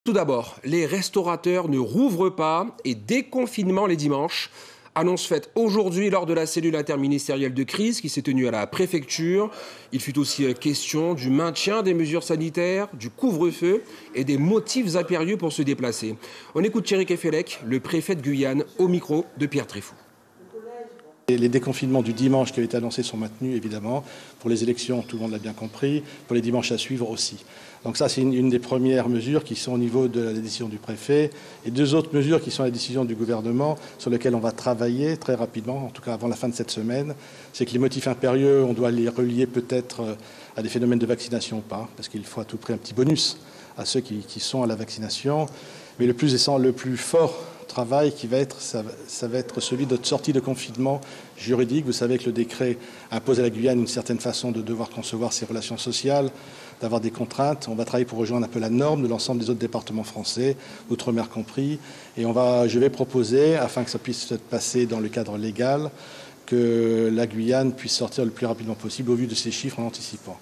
Tout d'abord, les restaurateurs ne rouvrent pas et déconfinement les dimanches. Annonce faite aujourd'hui lors de la cellule interministérielle de crise qui s'est tenue à la préfecture. Il fut aussi question du maintien des mesures sanitaires, du couvre-feu et des motifs impérieux pour se déplacer. On écoute Thierry Kefelec, le préfet de Guyane, au micro de Pierre Tréfou. Les déconfinements du dimanche qui ont été annoncés sont maintenus, évidemment. Pour les élections, tout le monde l'a bien compris. Pour les dimanches à suivre aussi. Donc ça, c'est une des premières mesures qui sont au niveau de la décision du préfet. Et deux autres mesures qui sont la décision du gouvernement, sur lesquelles on va travailler très rapidement, en tout cas avant la fin de cette semaine. C'est que les motifs impérieux, on doit les relier peut-être à des phénomènes de vaccination ou pas, parce qu'il faut à tout prix un petit bonus à ceux qui sont à la vaccination. Mais le plus fort travail qui va être, ça va être celui de sortie de confinement juridique. Vous savez que le décret impose à la Guyane une certaine façon de devoir concevoir ses relations sociales, d'avoir des contraintes. On va travailler pour rejoindre un peu la norme de l'ensemble des autres départements français, outre-mer compris. Et je vais proposer, afin que ça puisse se passer dans le cadre légal, que la Guyane puisse sortir le plus rapidement possible au vu de ces chiffres en anticipant.